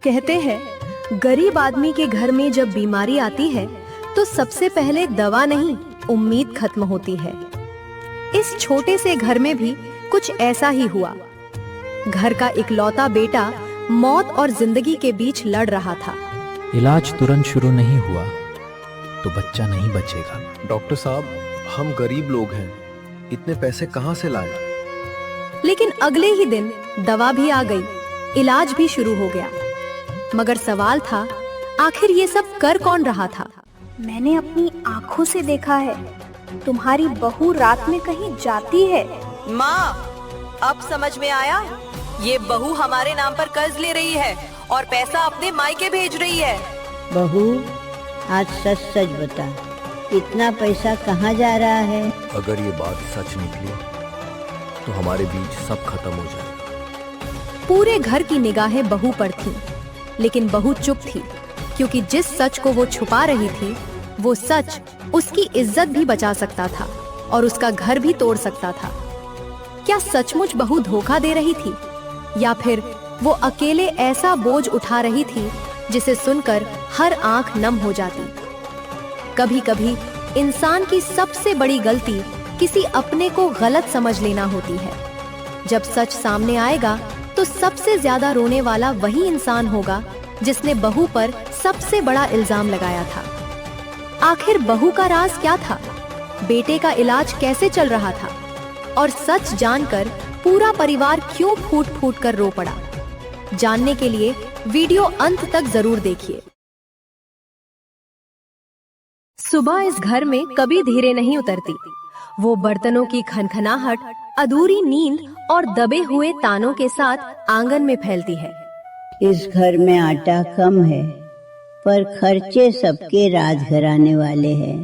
कहते हैं गरीब आदमी के घर में जब बीमारी आती है तो सबसे पहले दवा नहीं, उम्मीद खत्म होती है। इस छोटे से घर में भी कुछ ऐसा ही हुआ। घर का इकलौता बेटा मौत और जिंदगी के बीच लड़ रहा था। इलाज तुरंत शुरू नहीं हुआ तो बच्चा नहीं बचेगा। डॉक्टर साहब, हम गरीब लोग हैं, इतने पैसे कहाँ से लाएं? लेकिन अगले ही दिन दवा भी आ गई, इलाज भी शुरू हो गया। मगर सवाल था, आखिर ये सब कर कौन रहा था? मैंने अपनी आँखों से देखा है, तुम्हारी बहू रात में कहीं जाती है। माँ, अब समझ में आया, ये बहू हमारे नाम पर कर्ज ले रही है और पैसा अपने मायके भेज रही है। बहू, आज सच सच बता, इतना पैसा कहाँ जा रहा है? अगर ये बात सच निकली तो हमारे बीच सब खत्म हो जाएगा। पूरे घर की निगाहें बहू पर थीं, लेकिन बहू चुप थी, क्योंकि जिस सच को वो छुपा रही थी, वो सच उसकी इज्जत भी बचा सकता था और उसका घर भी तोड़ सकता था। क्या सचमुच बहू धोखा दे रही थी, या फिर वो अकेले ऐसा बोझ उठा रही थी जिसे सुनकर हर आंख नम हो जाती? कभी कभी इंसान की सबसे बड़ी गलती किसी अपने को गलत समझ लेना होती है। जब सच सामने आएगा तो सबसे ज्यादा रोने वाला वही इंसान होगा जिसने बहू पर सबसे बड़ा इल्जाम लगाया था। आखिर बहू का राज क्या था? बेटे का इलाज कैसे चल रहा था? और सच जानकर पूरा परिवार क्यों फूट फूट कर रो पड़ा? जानने के लिए वीडियो अंत तक जरूर देखिए। सुबह इस घर में कभी धीरे नहीं उतरती। वो बर्तनों की खनखनाहट, अधूरी नींद और दबे हुए तानों के साथ आंगन में फैलती है। इस घर में आटा कम है, पर खर्चे सबके राजघराने वाले हैं।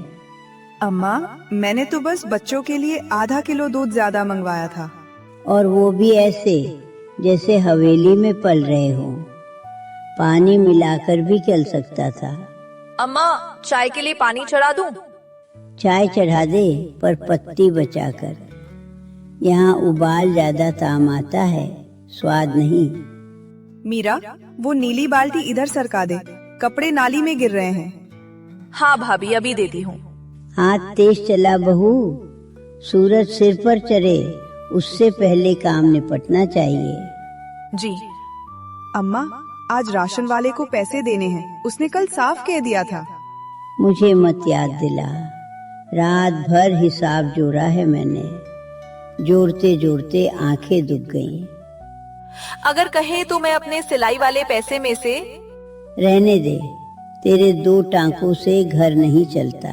अम्मा, मैंने तो बस बच्चों के लिए आधा किलो दूध ज्यादा मंगवाया था। और वो भी ऐसे जैसे हवेली में पल रहे हो। पानी मिलाकर भी चल सकता था। अम्मा, चाय के लिए पानी चढ़ा दूं? चाय चढ़ा दे, पर पत्ती बचाकर। यहाँ उबाल ज्यादा काम आता है, स्वाद नहीं। मीरा, वो नीली बाल्टी इधर सरका दे, कपड़े नाली में गिर रहे हैं। हाँ भाभी, अभी देती हूँ। हाथ तेज चला बहू, सूरज सिर पर चढ़े उससे पहले काम निपटना चाहिए। जी। अम्मा, आज राशन वाले को पैसे देने हैं, उसने कल साफ कह दिया था। मुझे मत याद दिला, रात भर हिसाब जोड़ा है मैंने। जोड़ते जोड़ते आंखें दुख गईं। अगर कहे तो मैं अपने सिलाई वाले पैसे में से। रहने दे, तेरे 2 टांकों से घर नहीं चलता।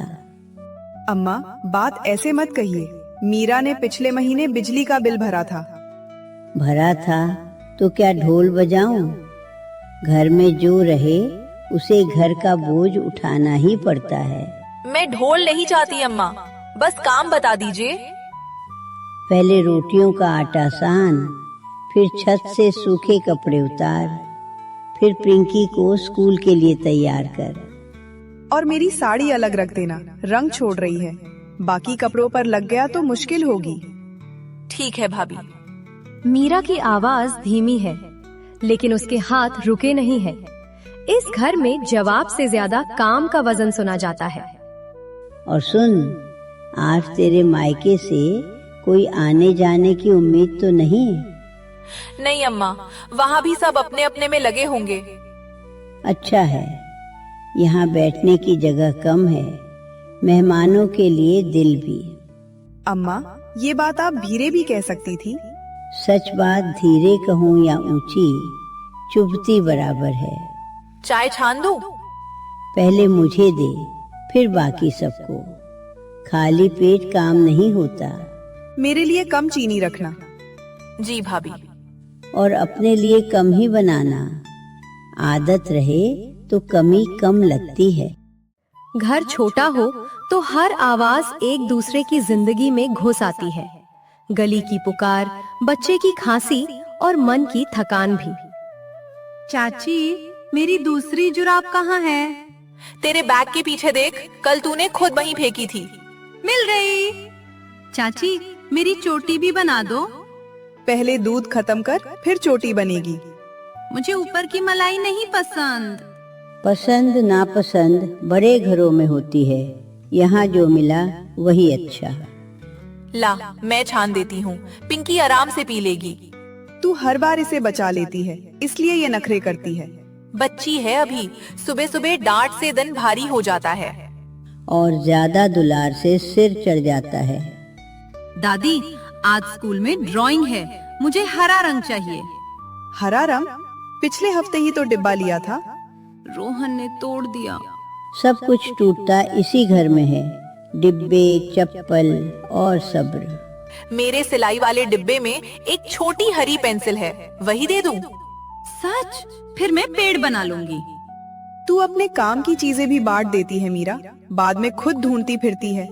अम्मा, बात ऐसे मत कहिए। मीरा ने पिछले महीने बिजली का बिल भरा था। भरा था तो क्या ढोल बजाऊं? घर में जो रहे उसे घर का बोझ उठाना ही पड़ता है। मैं ढोल नहीं चाहती अम्मा, बस काम बता दीजिए। पहले रोटियों का आटा सान, फिर छत से सूखे कपड़े उतार, फिर पिंकी को स्कूल के लिए तैयार कर। और मेरी साड़ी अलग रख देना, रंग छोड़ रही है। बाकी कपड़ों पर लग गया तो मुश्किल होगी। ठीक है भाभी। मीरा की आवाज धीमी है, लेकिन उसके हाथ रुके नहीं हैं। इस घर में जवाब से ज्यादा काम का वजन सुना जाता है। और सुन, आज तेरे मायके से कोई आने जाने की उम्मीद तो नहीं? नहीं अम्मा, वहाँ भी सब अपने अपने में लगे होंगे। अच्छा है, यहाँ बैठने की जगह कम है, मेहमानों के लिए दिल भी। अम्मा, ये बात आप धीरे भी कह सकती थी। सच बात धीरे कहूँ या ऊंची, चुभती बराबर है। चाय छान दूं? पहले मुझे दे, फिर बाकी सबको। खाली पेट काम नहीं होता। मेरे लिए कम चीनी रखना। जी भाभी। और अपने लिए कम ही बनाना। आदत रहे तो कमी कम लगती है। घर छोटा हो तो हर आवाज एक दूसरे की जिंदगी में घुस आती है। गली की पुकार, बच्चे की खांसी और मन की थकान भी। चाची, मेरी दूसरी जुराब कहाँ है? तेरे बैग के पीछे देख, कल तूने खुद वहीं फेंकी थी। मिल गई। चाची, मेरी चोटी भी बना दो। पहले दूध खत्म कर, फिर चोटी बनेगी। मुझे ऊपर की मलाई नहीं पसंद। पसंद नापसंद बड़े घरों में होती है, यहाँ जो मिला वही अच्छा। ला, मैं छान देती हूँ, पिंकी आराम से पी लेगी। तू हर बार इसे बचा लेती है, इसलिए ये नखरे करती है। बच्ची है अभी, सुबह सुबह डांट से दिन भारी हो जाता है। और ज्यादा दुलार से सिर चढ़ जाता है। दादी, आज स्कूल में ड्राइंग है, मुझे हरा रंग चाहिए। हरा रंग? पिछले हफ्ते ही तो डिब्बा लिया था। रोहन ने तोड़ दिया। सब कुछ टूटता इसी घर में है, डिब्बे, चप्पल और सब्र। मेरे सिलाई वाले डिब्बे में एक छोटी हरी पेंसिल है, वही दे दूं? सच? फिर मैं पेड़ बना लूंगी। तू अपने काम की चीजें भी बांट देती है मीरा, बाद में खुद ढूंढती फिरती है।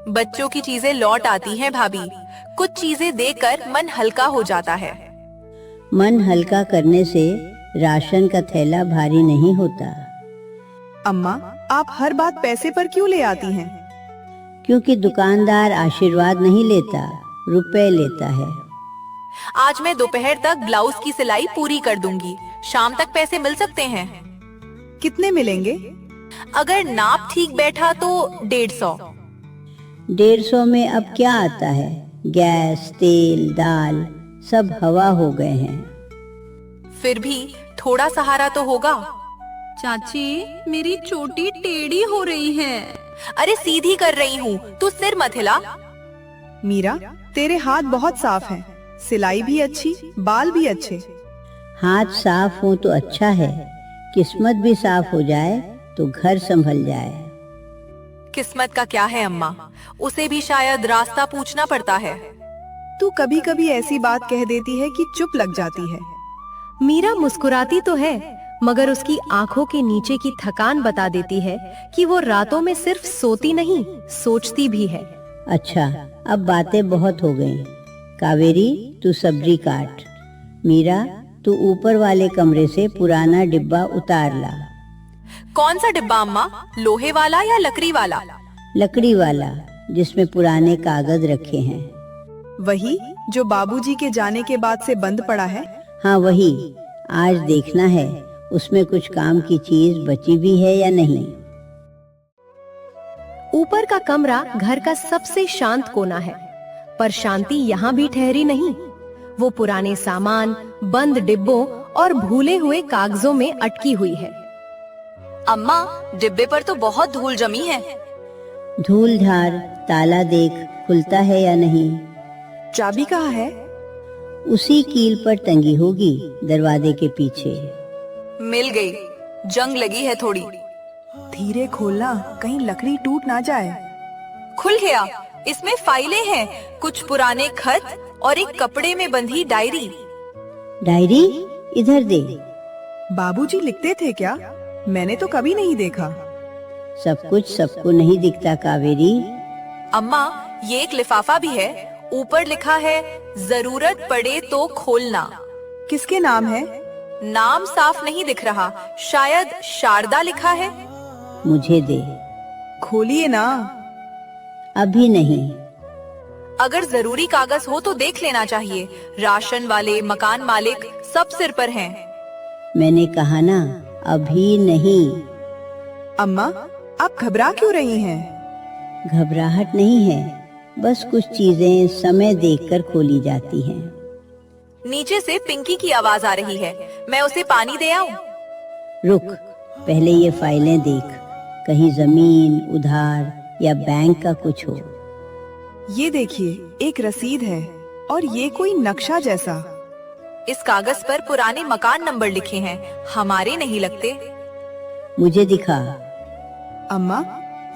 बच्चों की चीजें लौट आती हैं भाभी, कुछ चीजें देकर मन हल्का हो जाता है। मन हल्का करने से राशन का थैला भारी नहीं होता। अम्मा, आप हर बात पैसे पर क्यों ले आती हैं? क्योंकि दुकानदार आशीर्वाद नहीं लेता, रुपए लेता है। आज मैं दोपहर तक ब्लाउज की सिलाई पूरी कर दूंगी, शाम तक पैसे मिल सकते हैं। कितने मिलेंगे? अगर नाप ठीक बैठा तो 150। 150 में अब क्या आता है? गैस, तेल, दाल सब हवा हो गए हैं। फिर भी थोड़ा सहारा तो होगा। चाची, मेरी चोटी टेढ़ी हो रही है। अरे सीधी कर रही हूँ, तू सिर मत हिला। मीरा, तेरे हाथ बहुत साफ हैं, सिलाई भी अच्छी, बाल भी अच्छे। हाथ साफ हो तो अच्छा है, किस्मत भी साफ हो जाए तो घर संभल जाए। किस्मत का क्या है अम्मा, उसे भी शायद रास्ता पूछना पड़ता है। तू कभी कभी ऐसी बात कह देती है कि चुप लग जाती है। मीरा मुस्कुराती तो है, मगर उसकी आंखों के नीचे की थकान बता देती है कि वो रातों में सिर्फ सोती नहीं, सोचती भी है। अच्छा, अब बातें बहुत हो गईं। कावेरी, तू सब्जी काट। मीरा, तू ऊपर वाले कमरे से पुराना डिब्बा उतार ला। कौन सा डिब्बा अम्मा, लोहे वाला या लकड़ी वाला? लकड़ी वाला, जिसमें पुराने कागज रखे हैं। वही जो बाबूजी के जाने के बाद से बंद पड़ा है? हाँ वही। आज देखना है उसमें कुछ काम की चीज बची भी है या नहीं। ऊपर का कमरा घर का सबसे शांत कोना है, पर शांति यहाँ भी ठहरी नहीं। वो पुराने सामान, बंद डिब्बों और भूले हुए कागजों में अटकी हुई है। अम्मा, डिब्बे पर तो बहुत धूल जमी है। धूल झार, ताला देख खुलता है या नहीं। चाबी कहाँ है? उसी कील पर टंगी होगी, दरवाजे के पीछे। मिल गई, जंग लगी है थोड़ी। धीरे खोलना, कहीं लकड़ी टूट ना जाए। खुल गया, इसमें फाइलें हैं, कुछ पुराने खत और एक कपड़े में बंधी डायरी। डायरी इधर दे। बाबूजी लिखते थे क्या? मैंने तो कभी नहीं देखा। सब कुछ सबको नहीं दिखता कावेरी। अम्मा, ये एक लिफाफा भी है, ऊपर लिखा है जरूरत पड़े तो खोलना। किसके नाम है? नाम साफ नहीं दिख रहा, शायद शारदा लिखा है। मुझे दे। खोलिए ना। अभी नहीं। अगर जरूरी कागज हो तो देख लेना चाहिए, राशन वाले, मकान मालिक सब सिर पर हैं। मैंने कहा ना, अभी नहीं। अम्मा, आप घबरा क्यों रही हैं? घबराहट नहीं है, बस कुछ चीजें समय देखकर खोली जाती हैं। नीचे से पिंकी की आवाज आ रही है, मैं उसे पानी दे आऊं? रुक, पहले ये फाइलें देख, कहीं जमीन, उधार या बैंक का कुछ हो। ये देखिए, एक रसीद है और ये कोई नक्शा जैसा। इस कागज पर पुराने मकान नंबर लिखे हैं, हमारे नहीं लगते। मुझे दिखा। अम्मा,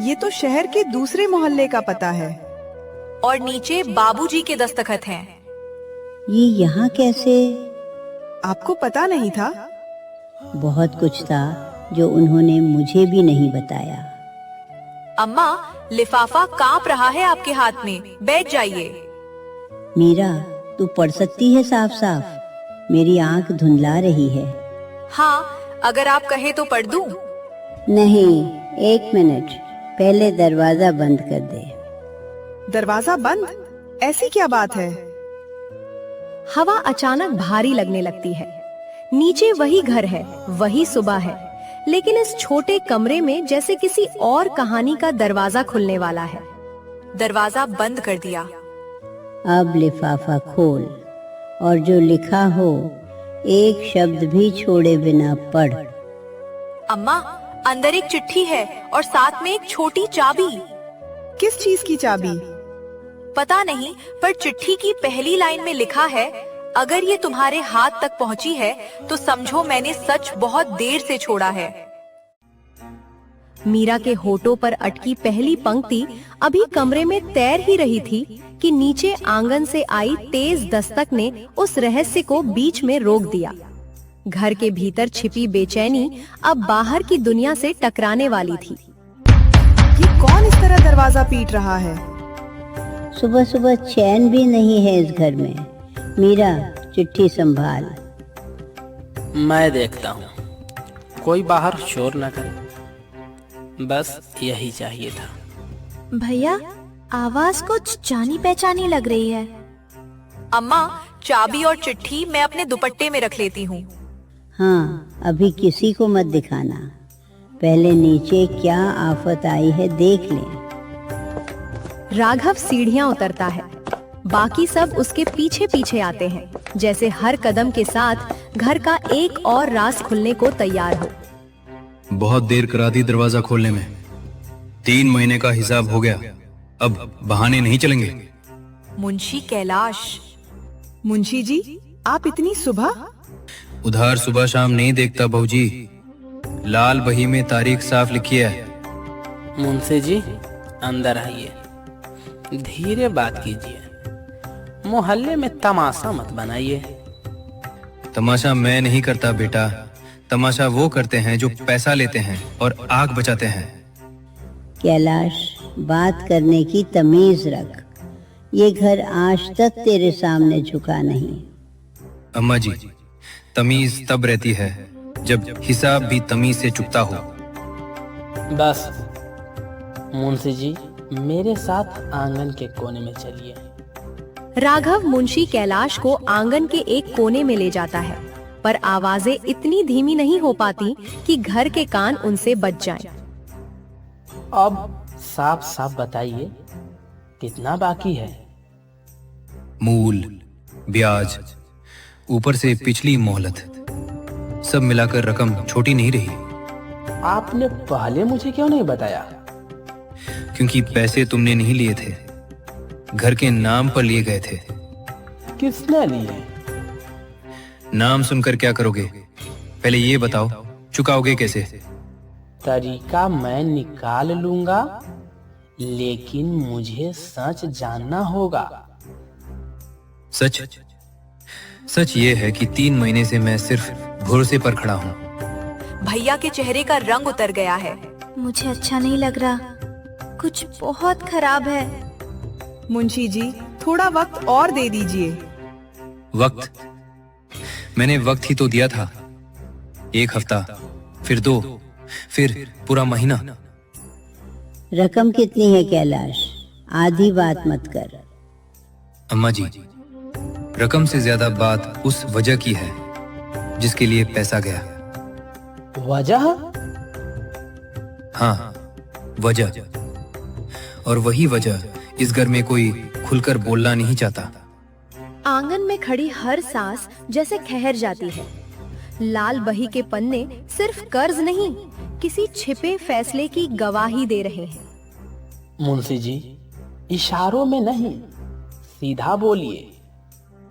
ये तो शहर के दूसरे मोहल्ले का पता है। और नीचे बाबूजी के दस्तखत हैं। ये यहाँ कैसे? आपको पता नहीं था? बहुत कुछ था जो उन्होंने मुझे भी नहीं बताया। अम्मा, लिफाफा कांप रहा है आपके हाथ में, बैठ जाइए। मीरा, तू पढ़ सकती है साफ साफ? मेरी आंख धुंधला रही है। हाँ, अगर आप कहे तो पढ़ दूं? नहीं, 1 मिनट, पहले दरवाजा बंद कर दे। दरवाजा बंद? ऐसी क्या बात है? हवा अचानक भारी लगने लगती है। नीचे वही घर है, वही सुबह है, लेकिन इस छोटे कमरे में जैसे किसी और कहानी का दरवाजा खुलने वाला है। दरवाजा बंद कर दिया। अब लिफाफा खोल और जो लिखा हो एक शब्द भी छोड़े बिना पढ़। अम्मा, अंदर एक चिट्ठी है और साथ में एक छोटी चाबी। किस चीज की चाबी? पता नहीं, पर चिट्ठी की पहली लाइन में लिखा है, अगर ये तुम्हारे हाथ तक पहुंची है तो समझो मैंने सच बहुत देर से छोड़ा है। मीरा के होठों पर अटकी पहली पंक्ति अभी कमरे में तैर ही रही थी कि नीचे आंगन से आई तेज दस्तक ने उस रहस्य को बीच में रोक दिया। घर के भीतर छिपी बेचैनी अब बाहर की दुनिया से टकराने वाली थी। ये कौन इस तरह दरवाजा पीट रहा है? सुबह सुबह चैन भी नहीं है इस घर में। मीरा, चिट्ठी संभाल। मैं देखता हूँ, कोई बाहर शोर न करे, बस यही चाहिए था। भैया, आवाज कुछ जानी पहचानी लग रही है। अम्मा, चाबी और चिट्ठी मैं अपने दुपट्टे में रख लेती हूँ। हाँ, अभी किसी को मत दिखाना, पहले नीचे क्या आफत आई है देख ले। राघव सीढ़ियां उतरता है, बाकी सब उसके पीछे पीछे आते हैं, जैसे हर कदम के साथ घर का एक और राज खुलने को तैयार हो। बहुत देर करा दी दरवाजा खोलने में। 3 महीने का हिसाब हो गया, अब बहाने नहीं चलेंगे। मुंशी कैलाश। मुंशी जी, आप इतनी सुबह? उधार सुबह शाम नहीं देखता बहूजी, लाल बही में तारीख साफ लिखी है। मुंशी जी, अंदर आइए, धीरे बात कीजिए, मोहल्ले में तमाशा मत बनाइए। तमाशा मैं नहीं करता बेटा, तमाशा वो करते हैं जो पैसा लेते हैं और आग बचाते हैं। कैलाश, बात करने की तमीज रख, ये घर आज तक तेरे सामने झुका नहीं। अम्मा जी, तमीज तब रहती है जब हिसाब भी तमीज से चुकता हो। बस मुंशी जी, मेरे साथ आंगन के कोने में चलिए। राघव मुंशी कैलाश को आंगन के एक कोने में ले जाता है, पर आवाजें इतनी धीमी नहीं हो पाती कि घर के कान उनसे बच जाएं। अब साफ साफ बताइए, कितना बाकी है? मूल, ब्याज, ऊपर से पिछली मोहलत, सब मिलाकर रकम छोटी नहीं रही। आपने पहले मुझे क्यों नहीं बताया? क्योंकि पैसे तुमने नहीं लिए थे, घर के नाम पर लिए गए थे। किसने लिए? नाम सुनकर क्या करोगे, पहले ये बताओ, चुकाओगे कैसे? तरीका मैं निकाल लूंगा, लेकिन मुझे सच जानना होगा। सच? सच ये है कि 3 महीने से मैं सिर्फ भरोसे पर खड़ा हूँ। भैया के चेहरे का रंग उतर गया है। मुझे अच्छा नहीं लग रहा, कुछ बहुत खराब है। मुंशी जी, थोड़ा वक्त और दे दीजिए। वक्त? मैंने वक्त ही तो दिया था, 1 हफ्ता, फिर 2, फिर पूरा महीना। रकम कितनी है कैलाश? आधी बात मत कर। अम्मा जी, रकम से ज्यादा बात उस वजह की है जिसके लिए पैसा गया। वजह? हाँ, वजह। और वही वजह इस घर में कोई खुलकर बोलना नहीं चाहता। आंगन में खड़ी हर सांस जैसे ठहर जाती है। लाल बही के पन्ने सिर्फ कर्ज नहीं, किसी छिपे फैसले की गवाही दे रहे हैं। मुंशी जी, इशारों में नहीं, सीधा बोलिए।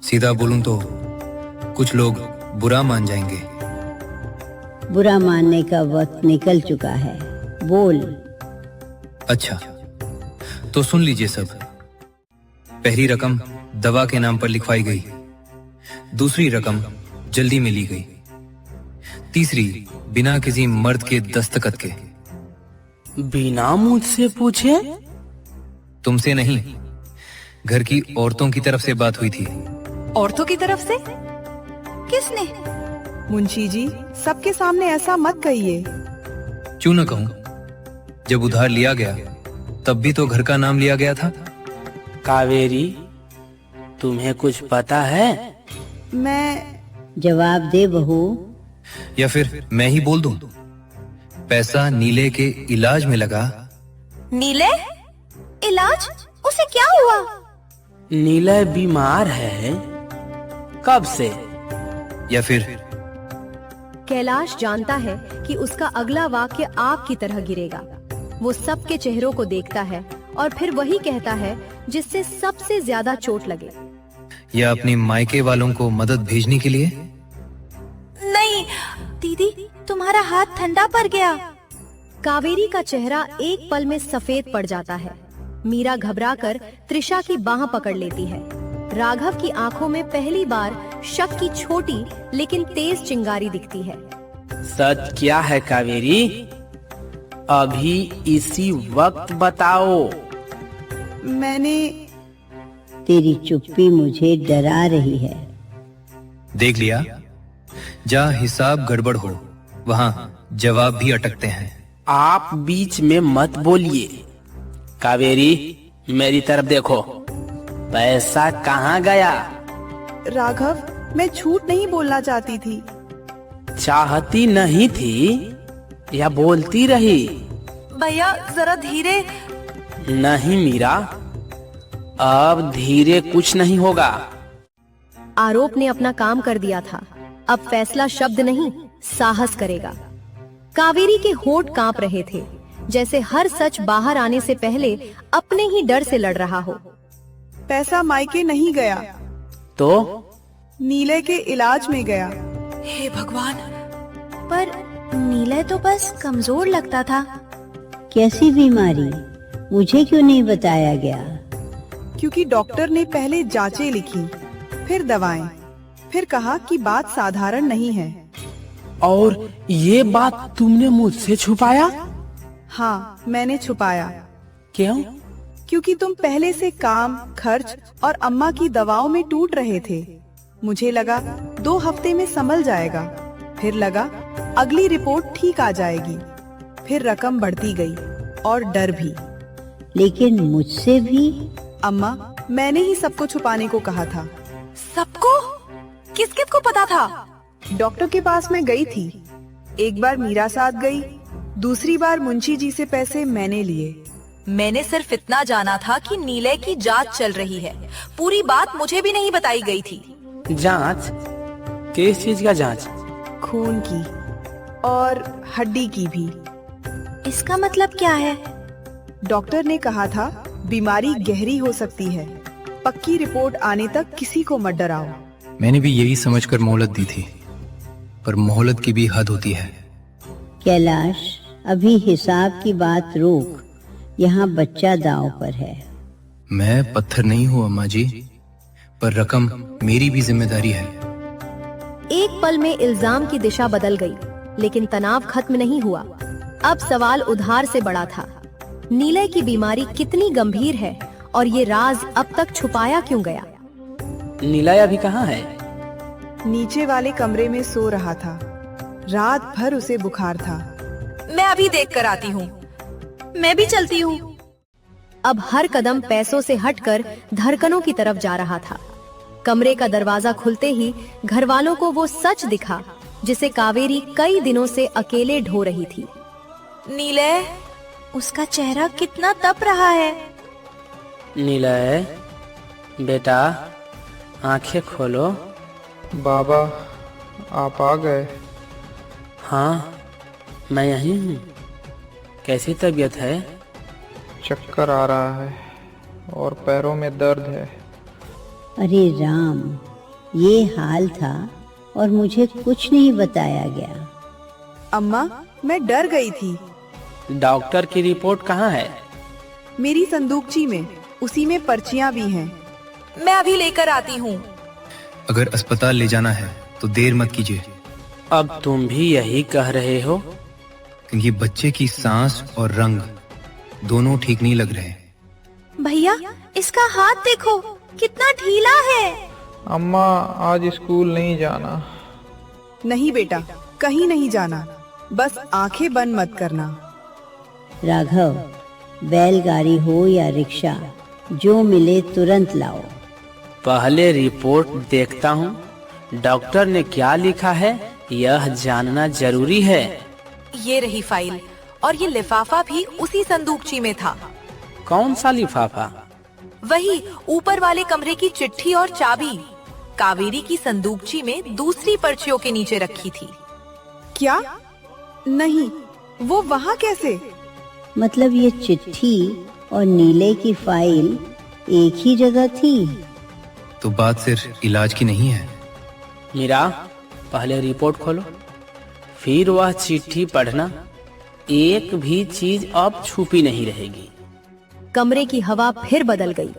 सीधा बोलूं तो कुछ लोग बुरा मान जाएंगे। बुरा मानने का वक्त निकल चुका है, बोल। अच्छा, तो सुन लीजिए सब। पहली रकम दवा के नाम पर लिखवाई गई, दूसरी रकम जल्दी में ली गई, तीसरी बिना किसी मर्द के दस्तखत के। बिना मुझसे पूछे? तुमसे नहीं, घर की औरतों की तरफ से बात हुई थी। औरतों की तरफ से? किसने? मुंशी जी, सबके सामने ऐसा मत कहिए। क्यों न कहूं, जब उधार लिया गया तब भी तो घर का नाम लिया गया था। कावेरी, तुम्हें कुछ पता है? जवाब दे बहू। या फिर मैं ही बोल दूं? पैसा नीले के इलाज में लगा। नीले? इलाज? उसे क्या हुआ? नीले बीमार है। कब से? या फिर कैलाश जानता है कि उसका अगला वाक्य आग की तरह गिरेगा। वो सबके चेहरों को देखता है और फिर वही कहता है जिससे सबसे ज्यादा चोट लगे। या अपने मायके वालों को मदद भेजने के लिए? नहीं दीदी, तुम्हारा हाथ ठंडा पड़ गया। कावेरी का चेहरा एक पल में सफेद पड़ जाता है। मीरा घबराकर त्रिशा की बाह पकड़ लेती है। राघव की आंखों में पहली बार शक की छोटी लेकिन तेज चिंगारी दिखती है। सच क्या है कावेरी? अभी इसी वक्त बताओ। मैंने तेरी चुप्पी मुझे डरा रही है। देख लिया, जहाँ हिसाब गड़बड़ हो वहाँ जवाब भी अटकते हैं। आप बीच में मत बोलिए। कावेरी, मेरी तरफ देखो। पैसा कहाँ गया? राघव, मैं झूठ नहीं बोलना चाहती थी। चाहती नहीं थी या बोलती रही? भैया जरा धीरे। नहीं मीरा, अब धीरे कुछ नहीं होगा। आरोप ने अपना काम कर दिया था। अब फैसला शब्द नहीं, साहस करेगा। कावेरी के होंठ कांप रहे थे, जैसे हर सच बाहर आने से पहले अपने ही डर से लड़ रहा हो। पैसा मायके नहीं गया, तो नीले के इलाज में गया। हे भगवान! पर नीले तो बस कमजोर लगता था। कैसी बीमारी? मुझे क्यों नहीं बताया गया? क्योंकि डॉक्टर ने पहले जांचें लिखी, फिर दवाएं, फिर कहा कि बात साधारण नहीं है। और ये बात तुमने मुझसे छुपाया? हाँ, मैंने छुपाया। क्यों? क्योंकि तुम पहले से काम, खर्च और अम्मा की दवाओं में टूट रहे थे। मुझे लगा 2 हफ्ते में संभल जाएगा, फिर लगा अगली रिपोर्ट ठीक आ जाएगी। फिर रकम बढ़ती गई और डर भी। लेकिन मुझसे भी? अम्मा, मैंने ही सबको छुपाने को कहा था। सबको? किस किस को पता था? डॉक्टर के पास मैं गई थी। एक बार मीरा साथ गई, दूसरी बार मुंशी जी से पैसे मैंने लिए। मैंने सिर्फ इतना जाना था कि नीले की जांच चल रही है। पूरी बात मुझे भी नहीं बताई गई थी। जांच? किस चीज का जांच? खून की और हड्डी की भी। इसका मतलब क्या है? डॉक्टर ने कहा था बीमारी गहरी हो सकती है। पक्की रिपोर्ट आने तक किसी को मत डराओ। मैंने भी यही समझकर मोहलत दी थी, पर मोहलत की भी हद होती है। कैलाश, अभी हिसाब की बात रोक। यहाँ बच्चा दांव पर है। मैं पत्थर नहीं हूँ अम्मा जी, पर रकम मेरी भी जिम्मेदारी है। एक पल में इल्जाम की दिशा बदल गई, लेकिन तनाव खत्म नहीं हुआ। अब सवाल उधार से बड़ा था। नीले की बीमारी कितनी गंभीर है और ये राज अब तक छुपाया क्यों गया? नीला अभी कहाँ है? नीचे वाले कमरे में सो रहा था। रात भर उसे बुखार था। मैं अभी देख कर आती हूँ। मैं भी चलती हूँ। अब हर कदम पैसों से हटकर धड़कनों की तरफ जा रहा था। कमरे का दरवाजा खुलते ही घर वालों को वो सच दिखा जिसे कावेरी कई दिनों से अकेले ढो रही थी। नीले, उसका चेहरा कितना तप रहा है। नीला, बेटा आंखें खोलो। बाबा, आप आ गए? हाँ, मैं यहीं हूँ। कैसी तबीयत है? चक्कर आ रहा है और पैरों में दर्द है। अरे राम, ये हाल था और मुझे कुछ नहीं बताया गया। अम्मा, मैं डर गई थी। डॉक्टर की रिपोर्ट कहाँ है? मेरी संदूकची में, उसी में पर्चियां भी हैं। मैं अभी लेकर आती हूँ। अगर अस्पताल ले जाना है तो देर मत कीजिए। अब तुम भी यही कह रहे हो? क्योंकि बच्चे की सांस और रंग दोनों ठीक नहीं लग रहे। भैया, इसका हाथ देखो, कितना ढीला है। अम्मा, आज स्कूल नहीं जाना। नहीं बेटा, कहीं नहीं जाना। बस आंखें बंद मत करना। राघव, बैलगाड़ी हो या रिक्शा, जो मिले तुरंत लाओ। पहले रिपोर्ट देखता हूँ, डॉक्टर ने क्या लिखा है यह जानना जरूरी है। ये रही फाइल, और ये लिफाफा भी उसी संदूकची में था। कौन सा लिफाफा? वही ऊपर वाले कमरे की चिट्ठी और चाबी कावेरी की संदूकची में दूसरी पर्चियों के नीचे रखी थी। क्या? नहीं, वो वहाँ कैसे? मतलब ये चिट्ठी और नीले की फाइल एक ही जगह थी? तो बात सिर्फ इलाज की नहीं है। मीरा, पहले रिपोर्ट खोलो, फिर वह चिट्ठी पढ़ना। एक भी चीज अब छुपी नहीं रहेगी। कमरे की हवा फिर बदल गई।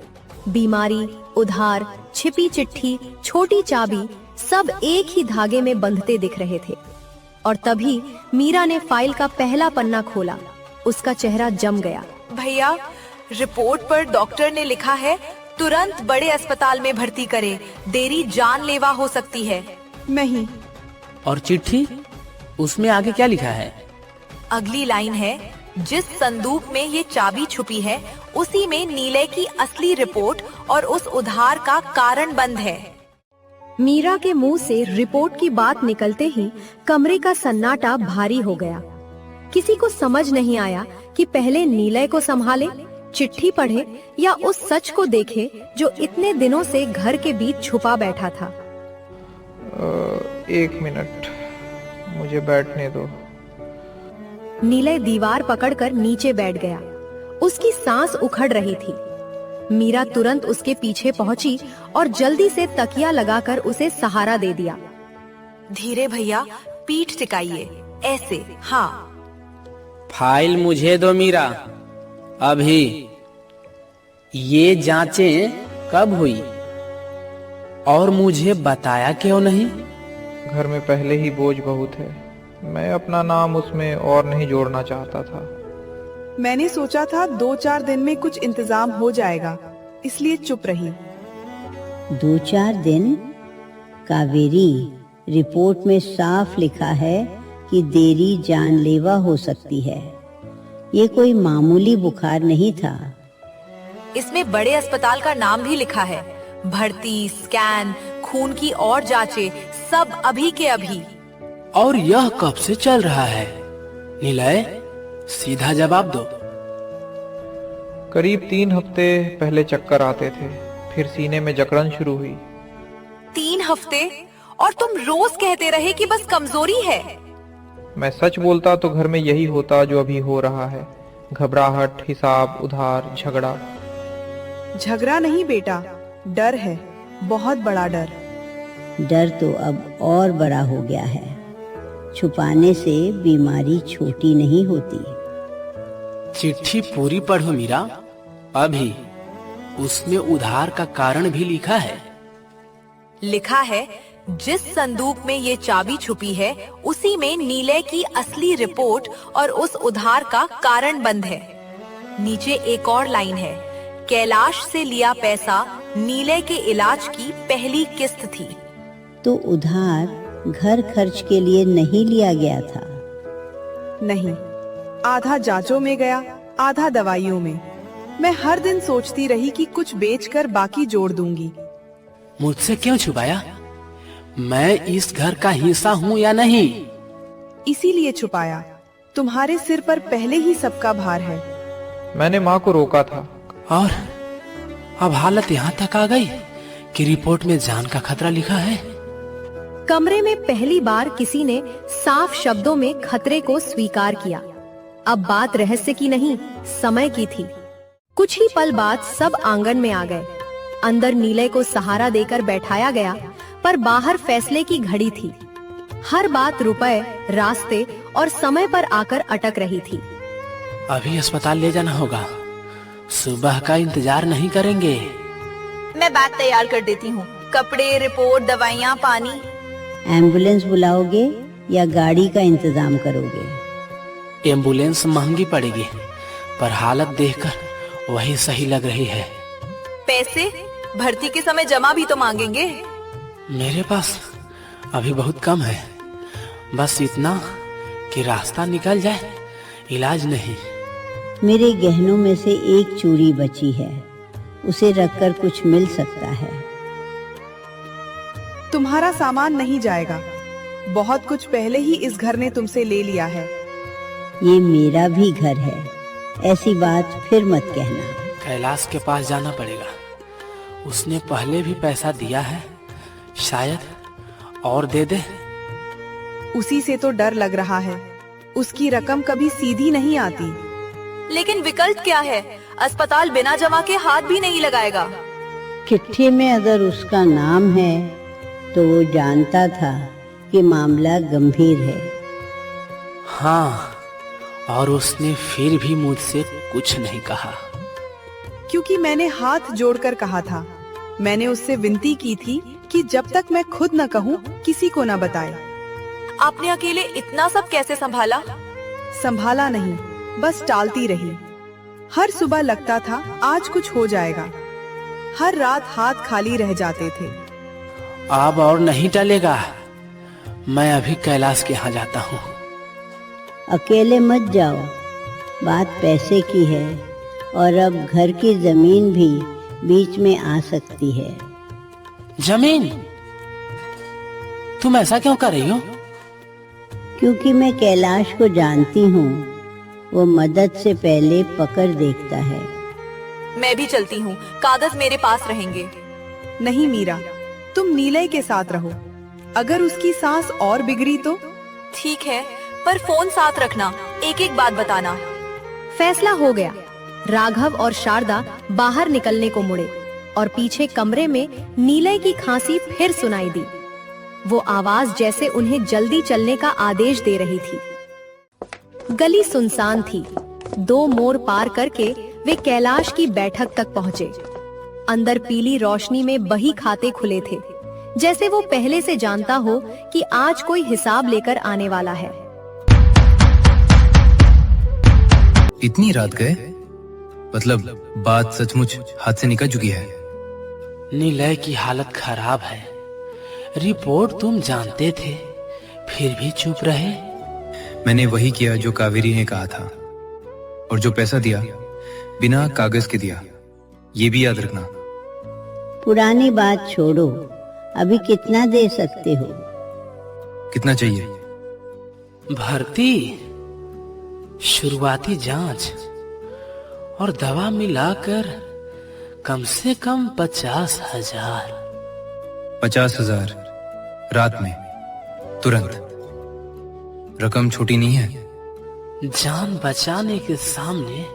बीमारी, उधार, छिपी चिट्ठी, छोटी चाबी सब एक ही धागे में बंधते दिख रहे थे। और तभी मीरा ने फाइल का पहला पन्ना खोला। उसका चेहरा जम गया। भैया, रिपोर्ट पर डॉक्टर ने लिखा है तुरंत बड़े अस्पताल में भर्ती करें, देरी जानलेवा हो सकती है। नहीं। और चिट्ठी, उसमें आगे क्या लिखा है? अगली लाइन है, जिस संदूक में ये चाबी छुपी है उसी में नीले की असली रिपोर्ट और उस उधार का कारण बंद है। मीरा के मुंह से रिपोर्ट की बात निकलते ही कमरे का सन्नाटा भारी हो गया। किसी को समझ नहीं आया कि पहले नीलय को संभाले, चिट्ठी पढ़े या उस सच को देखे जो इतने दिनों से घर के बीच छुपा बैठा था। 1 मिनट, मुझे बैठने दो। नीलय दीवार पकड़कर नीचे बैठ गया। उसकी सांस उखड़ रही थी। मीरा तुरंत उसके पीछे पहुंची और जल्दी से तकिया लगाकर उसे सहारा दे दिया। धीरे भैया, पीठ टिकाइए, ऐसे। हाँ। फाइल मुझे दो मीरा, अभी। ये जांचें कब हुई और मुझे बताया क्यों नहीं? घर में पहले ही बोझ बहुत है, मैं अपना नाम उसमें और नहीं जोड़ना चाहता था। मैंने सोचा था 2-4 दिन में कुछ इंतजाम हो जाएगा, इसलिए चुप रही। 2-4 दिन? कावेरी, रिपोर्ट में साफ लिखा है कि देरी जानलेवा हो सकती है। ये कोई मामूली बुखार नहीं था। इसमें बड़े अस्पताल का नाम भी लिखा है। भर्ती, स्कैन, खून की और जांचें, सब अभी के अभी। और यह कब से चल रहा है? नीलय, सीधा जवाब दो। करीब 3 हफ्ते पहले चक्कर आते थे, फिर सीने में जकड़न शुरू हुई। 3 हफ्ते? और तुम रोज कहते रहे कि बस कमजोरी है। मैं सच बोलता तो घर में यही होता जो अभी हो रहा है। घबराहट, हिसाब, उधार, झगड़ा। झगड़ा नहीं बेटा, डर है, बहुत बड़ा डर। डर तो अब और बड़ा हो गया है। छुपाने से बीमारी छोटी नहीं होती। चिट्ठी पूरी पढ़ो मीरा, अभी। उसमें उधार का कारण भी लिखा है। लिखा है, जिस संदूक में ये चाबी छुपी है उसी में नीले की असली रिपोर्ट और उस उधार का कारण बंद है। नीचे एक और लाइन है, कैलाश से लिया पैसा नीले के इलाज की पहली किस्त थी। तो उधार घर खर्च के लिए नहीं लिया गया था? नहीं, आधा जांचों में गया, आधा दवाइयों में। मैं हर दिन सोचती रही कि कुछ बेचकर बाकी जोड़ दूंगी। मुझसे क्यों छुपाया? मैं इस घर का हिस्सा हूँ या नहीं? इसीलिए छुपाया। तुम्हारे सिर पर पहले ही सबका भार है। मैंने माँ को रोका था। और अब हालत यहाँ तक आ गई कि रिपोर्ट में जान का खतरा लिखा है। कमरे में पहली बार किसी ने साफ शब्दों में खतरे को स्वीकार किया। अब बात रहस्य की नहीं, समय की थी। कुछ ही पल बाद सब आंगन में आ गए। अंदर नीले को सहारा देकर बैठाया गया, पर बाहर फैसले की घड़ी थी। हर बात रुपए, रास्ते और समय पर आकर अटक रही थी। अभी अस्पताल ले जाना होगा, सुबह का इंतजार नहीं करेंगे। मैं बैग तैयार कर देती हूँ, कपड़े, रिपोर्ट, दवाइयाँ, पानी। एम्बुलेंस बुलाओगे या गाड़ी का इंतजाम करोगे? एम्बुलेंस महंगी पड़ेगी, पर हालत देखकर वही सही लग रही है। पैसे भर्ती के समय जमा भी तो मांगेंगे। मेरे पास अभी बहुत कम है, बस इतना कि रास्ता निकल जाए, इलाज नहीं। मेरे गहनों में से एक चूड़ी बची है, उसे रखकर कुछ मिल सकता है। तुम्हारा सामान नहीं जाएगा। बहुत कुछ पहले ही इस घर ने तुमसे ले लिया है। ये मेरा भी घर है, ऐसी बात फिर मत कहना। कैलाश के पास जाना पड़ेगा, उसने पहले भी पैसा दिया है, शायद और दे दे। उसी से तो डर लग रहा है, उसकी रकम कभी सीधी नहीं आती। लेकिन विकल्प क्या है? अस्पताल बिना जमा के हाथ भी नहीं लगाएगा। चिट्ठी में अगर उसका नाम है तो वो जानता था कि मामला गंभीर है। हाँ, और उसने फिर भी मुझसे कुछ नहीं कहा। क्योंकि मैंने हाथ जोड़कर कहा था। मैंने उससे विनती की थी कि जब तक मैं खुद न कहूँ किसी को न बताए। आपने अकेले इतना सब कैसे संभाला? संभाला नहीं, बस टालती रही। हर सुबह लगता था आज कुछ हो जाएगा। हर रात हाथ खाली रह जाते थे। अब और नहीं टलेगा। मैं अभी कैलाश के यहाँ जाता हूँ। अकेले मत जाओ, बात पैसे की है और अब घर की जमीन भी बीच में आ सकती है। जमीन? तुम ऐसा क्यों कर रही हो? क्योंकि मैं कैलाश को जानती हूँ, वो मदद से पहले पकड़ देखता है। मैं भी चलती हूँ, कागज मेरे पास रहेंगे। नहीं मीरा, तुम नीलय के साथ रहो। अगर उसकी सांस और बिगड़ी तो? ठीक है, पर फोन साथ रखना, एक एक बात बताना। फैसला हो गया। राघव और शारदा बाहर निकलने को मुड़े और पीछे कमरे में नीलय की खांसी फिर सुनाई दी। वो आवाज जैसे उन्हें जल्दी चलने का आदेश दे रही थी। गली सुनसान थी। 2 मोड़ पार करके वे कैलाश की बैठक तक पहुंचे। अंदर पीली रोशनी में बही खाते खुले थे, जैसे वो पहले से जानता हो कि आज कोई हिसाब लेकर आने वाला है। इतनी रात गए? मतलब बात सचमुच हाथ से निकल चुकी है। नीलय की हालत खराब है। रिपोर्ट तुम जानते थे, फिर भी चुप रहे। मैंने वही किया जो कावेरी ने कहा था, और जो पैसा दिया बिना कागज के दिया, ये भी याद रखना। पुरानी बात छोड़ो, अभी कितना दे सकते हो? कितना चाहिए? भर्ती, शुरुआती जांच और दवा मिलाकर कम से कम 50,000। 50,000 रात में, तुरंत। रकम छोटी नहीं है। जान बचाने के सामने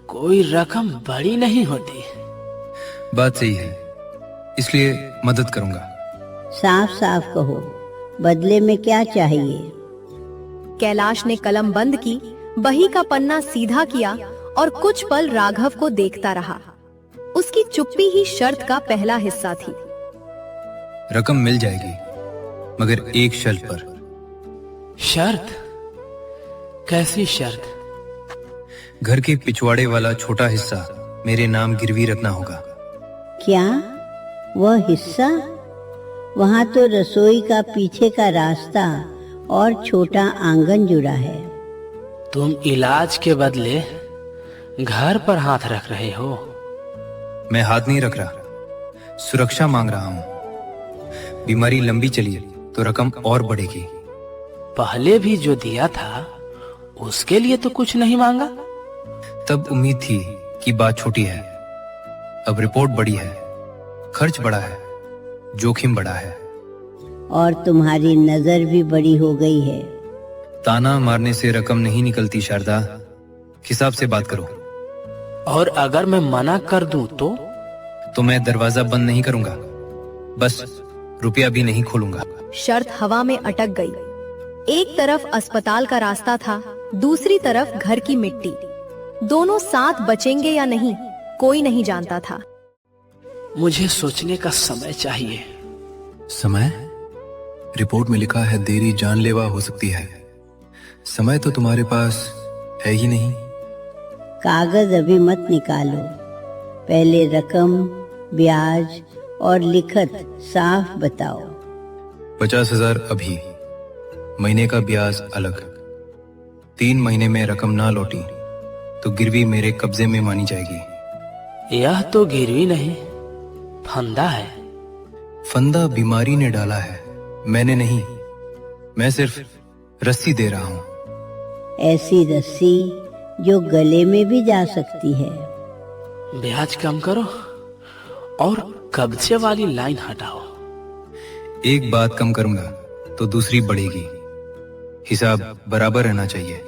कोई रकम बड़ी नहीं होती। बात सही है, इसलिए मदद करूंगा। साफ साफ कहो, बदले में क्या चाहिए? कैलाश ने कलम बंद की, बही का पन्ना सीधा किया और कुछ पल राघव को देखता रहा। उसकी चुप्पी ही शर्त का पहला हिस्सा थी। रकम मिल जाएगी, मगर एक शर्त पर। शर्त? कैसी शर्त? घर के पिछवाड़े वाला छोटा हिस्सा मेरे नाम गिरवी रखना होगा। क्या? वह हिस्सा? वहाँ तो रसोई का पीछे का रास्ता और छोटा आंगन जुड़ा है। तुम इलाज के बदले घर पर हाथ रख रहे हो। मैं हाथ नहीं रख रहा, सुरक्षा मांग रहा हूँ। बीमारी लंबी चली तो रकम और बढ़ेगी। पहले भी जो दिया था उसके लिए तो कुछ नहीं मांगा। तब उम्मीद थी कि बात छोटी है। अब रिपोर्ट बड़ी है, खर्च बड़ा है, जोखिम बड़ा है। और तुम्हारी नजर भी बड़ी हो गई है। ताना मारने से रकम नहीं निकलती शारदा, हिसाब से बात करो। और अगर मैं मना कर दूं तो मैं दरवाजा बंद नहीं करूंगा, बस रुपया भी नहीं खोलूंगा। शर्त हवा में अटक गई। एक तरफ अस्पताल का रास्ता था, दूसरी तरफ घर की मिट्टी। दोनों साथ बचेंगे या नहीं, कोई नहीं जानता था। मुझे सोचने का समय चाहिए। समय? रिपोर्ट में लिखा है देरी जानलेवा हो सकती है। समय तो तुम्हारे पास है ही नहीं। कागज अभी मत निकालो, पहले रकम, ब्याज और लिखत साफ बताओ। 50,000 अभी, महीने का ब्याज अलग। 3 महीने में रकम ना लौटी तो गिरवी मेरे कब्जे में मानी जाएगी। यह तो गिरवी नहीं, फंदा है। फंदा बीमारी ने डाला है, मैंने नहीं। मैं सिर्फ रस्सी दे रहा हूं। ऐसी रस्सी जो गले में भी जा सकती है। ब्याज कम करो और कब्जे वाली लाइन हटाओ। एक बात कम करूंगा तो दूसरी बढ़ेगी। हिसाब बराबर रहना चाहिए।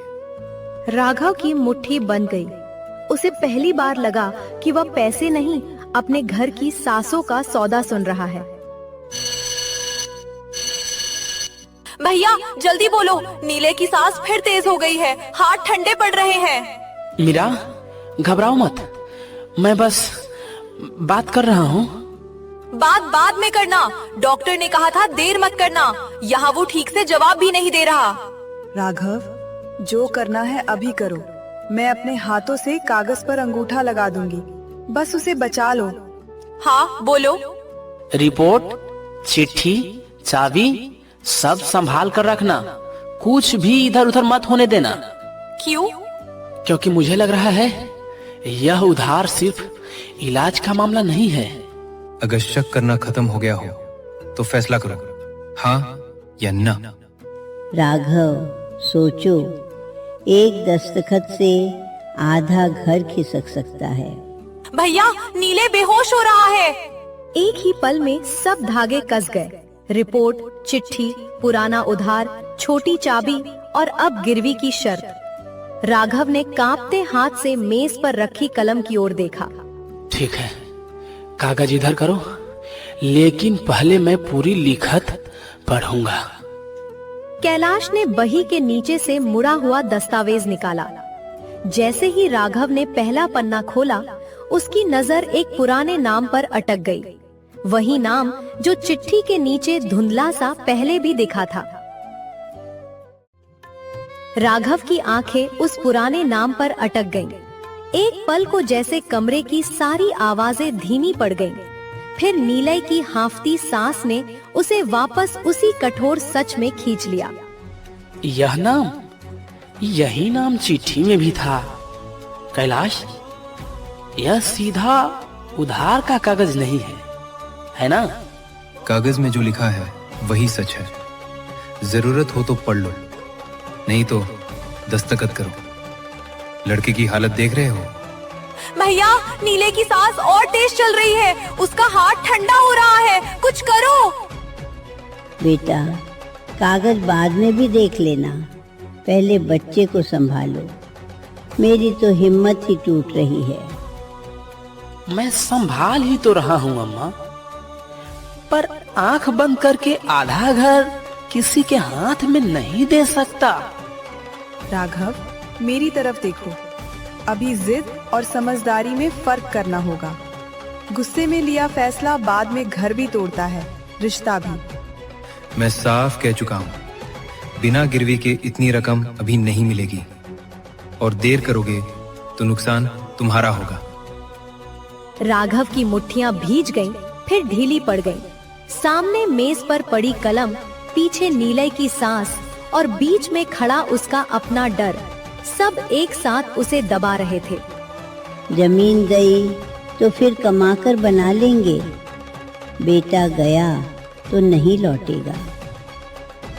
राघव की मुट्ठी बंद गई। उसे पहली बार लगा कि वह पैसे नहीं, अपने घर की सासों का सौदा सुन रहा है। भैया जल्दी बोलो, नीले की सांस फिर तेज हो गई है, हाथ ठंडे पड़ रहे हैं। मीरा, घबराओ मत, मैं बस बात कर रहा हूँ। बात बाद में करना, डॉक्टर ने कहा था देर मत करना। यहाँ वो ठीक से जवाब भी नहीं दे रहा। राघव, जो करना है अभी करो। मैं अपने हाथों से कागज पर अंगूठा लगा दूंगी, बस उसे बचा लो। हाँ बोलो। रिपोर्ट, चिट्ठी, चाबी सब संभाल कर रखना, कुछ भी इधर उधर मत होने देना। क्यों? क्योंकि मुझे लग रहा है यह उधार सिर्फ इलाज का मामला नहीं है। अगर शक करना खत्म हो गया हो तो फैसला करो, हाँ या ना। राघव, सोचो, एक दस्तखत से आधा घर खिसक सकता है। भैया नीले बेहोश हो रहा है। एक ही पल में सब धागे कस गए। रिपोर्ट, चिट्ठी, पुराना उधार, छोटी चाबी और अब गिरवी की शर्त। राघव ने कांपते हाथ से मेज पर रखी कलम की ओर देखा। ठीक है, कागज इधर करो, लेकिन पहले मैं पूरी लिखत पढ़ूंगा। कैलाश ने बही के नीचे से मुड़ा हुआ दस्तावेज निकाला। जैसे ही राघव ने पहला पन्ना खोला, उसकी नजर एक पुराने नाम पर अटक गई। वही नाम जो चिट्ठी के नीचे धुंधला सा पहले भी दिखा था। राघव की आंखें उस पुराने नाम पर अटक गईं। एक पल को जैसे कमरे की सारी आवाजें धीमी पड़ गईं। फिर नीलय की हांफती सांस ने उसे वापस उसी कठोर सच में खींच लिया। यह नाम, यही नाम चिट्ठी में भी था। कैलाश, यह सीधा उधार का कागज नहीं है ना? कागज में जो लिखा है वही सच है। जरूरत हो तो पढ़ लो, नहीं तो दस्तखत करो। लड़के की हालत देख रहे हो? भैया नीले की सांस और तेज चल रही है, उसका हाथ ठंडा हो रहा है, कुछ करो। बेटा, कागज बाद में भी देख लेना, पहले बच्चे को संभालो। मेरी तो हिम्मत ही टूट रही है। मैं संभाल ही तो रहा हूँ अम्मा, पर आंख बंद करके आधा घर किसी के हाथ में नहीं दे सकता। राघव, मेरी तरफ देखो। अभी जिद और समझदारी में फर्क करना होगा। गुस्से में लिया फैसला बाद में घर भी तोड़ता है, रिश्ता भी। मैं साफ कह चुका हूँ, बिना गिरवी के इतनी रकम अभी नहीं मिलेगी, और देर करोगे तो नुकसान तुम्हारा होगा। राघव की मुट्ठियां भीज गईं, फिर ढीली पड़ गईं। सामने मेज पर पड़ी कलम, पीछे नीलय की सांस और बीच में खड़ा उसका अपना डर, सब एक साथ उसे दबा रहे थे। जमीन गई तो फिर कमाकर बना लेंगे, बेटा गया तो नहीं लौटेगा।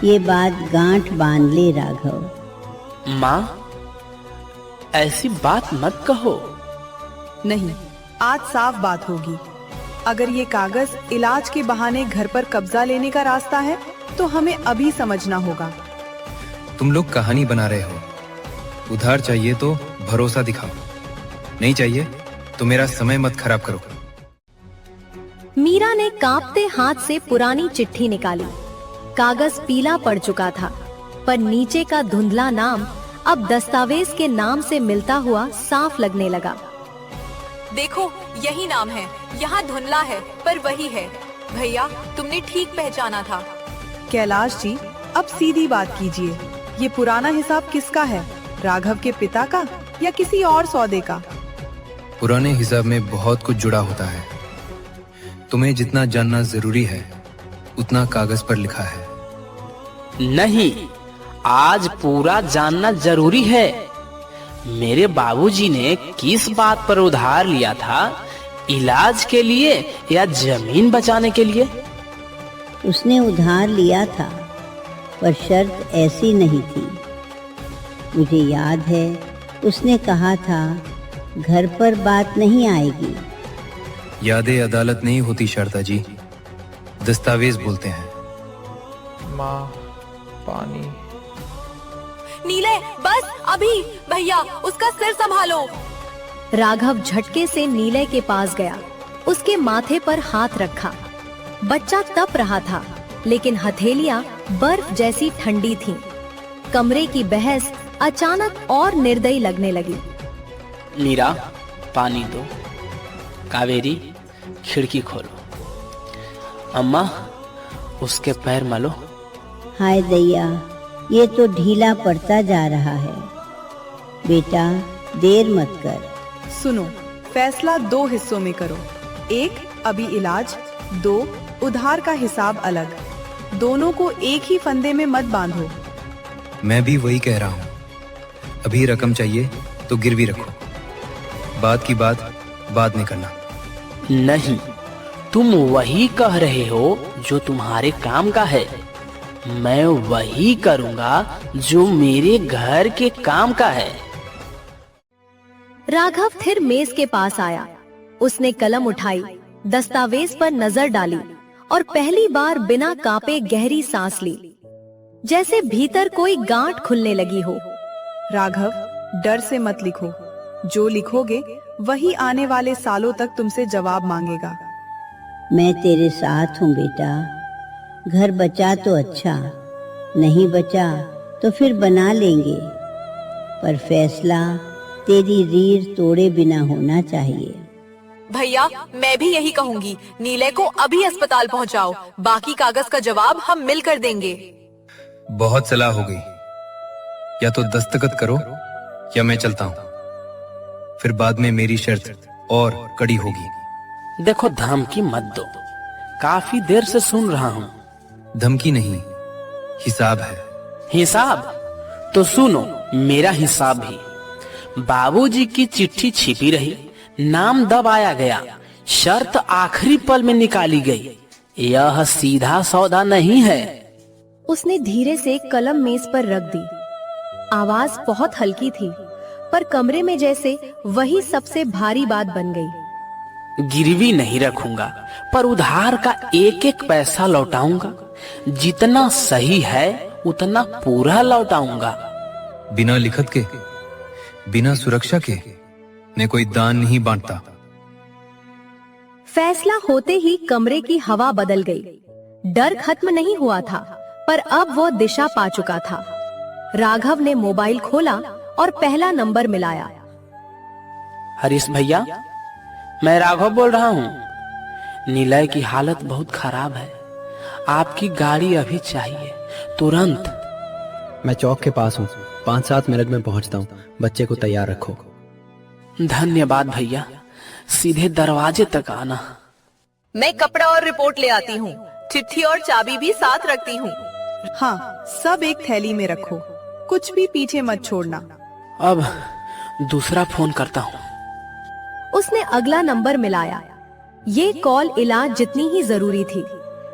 ये बात गांठ बांध ले राघव। माँ, ऐसी बात मत कहो। नहीं, आज साफ बात होगी। अगर ये कागज इलाज के बहाने घर पर कब्जा लेने का रास्ता है तो हमें अभी समझना होगा। तुम लोग कहानी बना रहे हो। उधार चाहिए तो भरोसा दिखाओ, नहीं चाहिए तो मेरा समय मत खराब करो। मीरा ने कांपते हाथ से पुरानी चिट्ठी निकाली। कागज पीला पड़ चुका था, पर नीचे का धुंधला नाम अब दस्तावेज के नाम से मिलता हुआ साफ लगने लगा। देखो यही नाम है, यहाँ धुंधला है पर वही है। भैया तुमने ठीक पहचाना था। कैलाश जी, अब सीधी बात कीजिए। ये पुराना हिसाब किसका है? राघव के पिता का या किसी और सौदे का? पुराने हिसाब में बहुत कुछ जुड़ा होता है। तुम्हें जितना जानना जरूरी है उतना कागज पर लिखा है। नहीं, आज पूरा जानना जरूरी है। मेरे बाबूजी ने किस बात पर उधार लिया था, इलाज के लिए या जमीन बचाने के लिए? उसने उधार लिया था, पर शर्त ऐसी नहीं थी। मुझे याद है उसने कहा था घर पर बात नहीं आएगी। यादें अदालत नहीं होती शारदा जी, दस्तावेज बोलते हैं। माँ, पानी। नीले बस अभी, भैया उसका सिर संभालो। राघव झटके से नीले के पास गया, उसके माथे पर हाथ रखा। बच्चा तप रहा था, लेकिन हथेलियां बर्फ जैसी ठंडी थीं। कमरे की बहस अचानक और निर्दयी लगने लगी। मीरा, पानी दो। कावेरी, खिड़की खोलो। अम्मा, उसके पैर मलो। हाय दैया, ये तो ढीला पड़ता जा रहा है। बेटा, देर मत कर। सुनो, फैसला 2 हिस्सों में करो। 1 अभी इलाज, 2 उधार का हिसाब अलग। दोनों को एक ही फंदे में मत बांधो। मैं भी वही कह रहा हूँ। अभी रकम चाहिए तो गिरवी रखो, बात की बात बाद में करना। नहीं, तुम वही कह रहे हो जो तुम्हारे काम का है। मैं वही करूँगा जो मेरे घर के काम का है। राघव फिर मेज के पास आया। उसने कलम उठाई, दस्तावेज पर नजर डाली और पहली बार बिना कांपे गहरी सांस ली, जैसे भीतर कोई गांठ खुलने लगी हो। राघव, डर से मत लिखो। जो लिखोगे वही आने वाले सालों तक तुमसे जवाब मांगेगा। मैं तेरे साथ हूँ बेटा। घर बचा तो अच्छा, नहीं बचा तो फिर बना लेंगे, पर फैसला तेरी रीढ़ तोड़े बिना होना चाहिए। भैया मैं भी यही कहूँगी, नीले को अभी अस्पताल पहुँचाओ। बाकी कागज का जवाब हम मिलकर देंगे। बहुत सलाह हो गई, या तो दस्तखत करो या मैं चलता हूँ। फिर बाद में मेरी शर्त और कड़ी होगी। देखो, धमकी मत दो, काफी देर से सुन रहा हूँ। धमकी नहीं, हिसाब है। हिसाब? तो सुनो मेरा हिसाब भी। बाबूजी की चिट्ठी छिपी रही, नाम दबाया गया, शर्त आखिरी पल में निकाली गई। यह सीधा सौदा नहीं है। उसने धीरे से कलम मेज पर रख दी। आवाज बहुत हल्की थी, पर कमरे में जैसे वही सबसे भारी बात बन गई। गिरवी नहीं रखूंगा, पर उधार का एक एक पैसा लौटाऊंगा। जितना सही है उतना पूरा लौटाऊंगा। बिना लिखत के, बिना सुरक्षा के मैं कोई दान नहीं बांटता। फैसला होते ही कमरे की हवा बदल गई। डर खत्म नहीं हुआ था, पर अब वो दिशा पा चुका था। राघव ने मोबाइल खोला और पहला नंबर मिलाया। हरीश भैया, मैं राघव बोल रहा हूँ। नीलय की हालत बहुत खराब है, आपकी गाड़ी अभी चाहिए, तुरंत। मैं चौक के पास हूँ, 5-7 मिनट में पहुँचता हूँ। बच्चे को तैयार रखो। धन्यवाद भैया, सीधे दरवाजे तक आना। मैं कपड़ा और रिपोर्ट ले आती हूँ। चिट्ठी और चाबी भी साथ रखती हूँ। हाँ, सब एक थैली में रखो, कुछ भी पीछे मत छोड़ना। अब दूसरा फोन करता हूँ। उसने अगला नंबर मिलाया। ये कॉल इलाज जितनी ही जरूरी थी,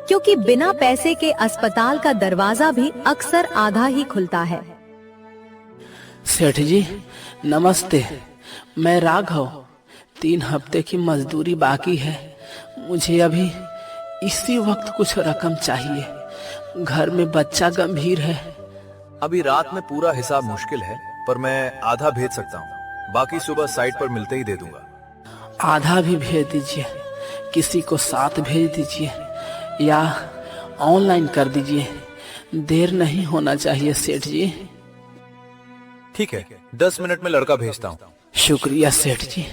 क्योंकि बिना पैसे के अस्पताल का दरवाजा भी अक्सर आधा ही खुलता है। सेठ जी नमस्ते, मैं राघव। 3 हफ्ते की मजदूरी बाकी है। मुझे अभी इसी वक्त कुछ रकम चाहिए। घर में बच्चा गंभीर है। अभी रात में पूरा हिसाब मुश्किल है, पर मैं आधा भेज सकता हूँ। बाकी सुबह साइट पर मिलते ही दे दूंगा। आधा भी भेज दीजिए, किसी को साथ भेज दीजिए या ऑनलाइन कर दीजिए। देर नहीं होना चाहिए सेठ जी। ठीक है, 10 मिनट में लड़का भेजता हूँ। शुक्रिया सेठ जी।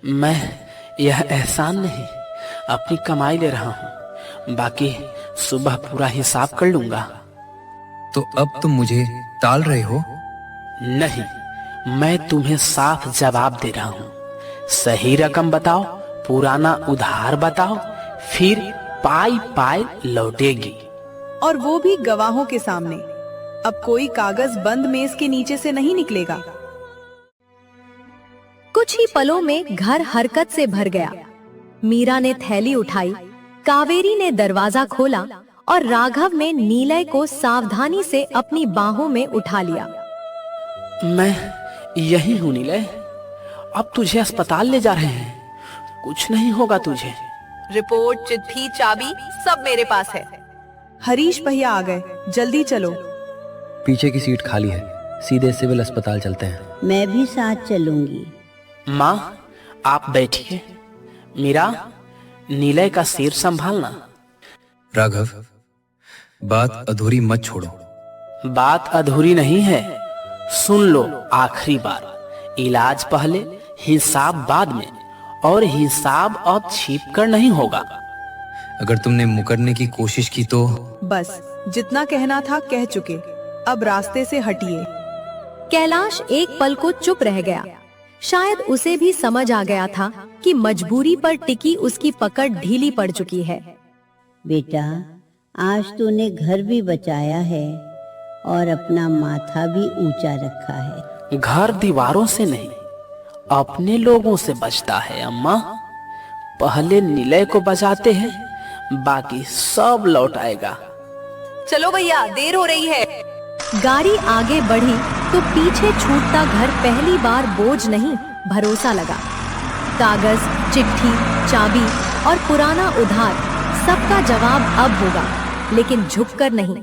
मैं यह एहसान नहीं, अपनी कमाई ले रहा हूँ। बाकी सुबह पूरा हिसाब कर लूंगा। तो अब तुम मुझे टाल रहे हो? नहीं, मैं तुम्हें साफ जवाब दे रहा हूँ। सही रकम बताओ, पुराना उधार बताओ, फिर पाई पाई लौटेगी। और वो भी गवाहों के सामने। अब कोई कागज बंद मेज के नीचे से नहीं निकलेगा। कुछ ही पलों में घर हरकत से भर गया। मीरा ने थैली उठाई, कावेरी ने दरवाजा खोला और राघव ने नीलय को सावधानी से अपनी बाहों में उठा लिया। मैं यही हूँ नीलय, अब तुझे अस्पताल ले जा रहे हैं, कुछ नहीं होगा तुझे। रिपोर्ट, चिट्ठी, चाबी सब मेरे पास है। हरीश भैया आ गए, जल्दी चलो। पीछे की सीट खाली है, सीधे सिविल अस्पताल चलते हैं। मैं भी साथ चलूंगी। माँ आप बैठिए, मीरा नीलय का सिर संभालना। राघव, बात अधूरी मत छोड़ो। बात अधूरी नहीं है, सुन लो आखिरी बार। इलाज पहले, हिसाब बाद में, और हिसाब अब छिप कर नहीं होगा। अगर तुमने मुकरने की कोशिश की तो बस जितना कहना था कह चुके, अब रास्ते से हटिए। कैलाश एक पल को चुप रह गया। शायद उसे भी समझ आ गया था कि मजबूरी पर टिकी उसकी पकड़ ढीली पड़ चुकी है। बेटा, आज तूने घर भी बचाया है और अपना माथा भी ऊंचा रखा है। घर दीवारों से नहीं, अपने लोगों से बचता है अम्मा। पहले नीलय को बचाते हैं, बाकी सब लौट आएगा। चलो भैया, देर हो रही है। गाड़ी आगे बढ़ी तो पीछे छूटता घर पहली बार बोझ नहीं, भरोसा लगा। कागज, चिट्ठी, चाबी और पुराना उधार, सबका जवाब अब होगा, लेकिन झुककर नहीं।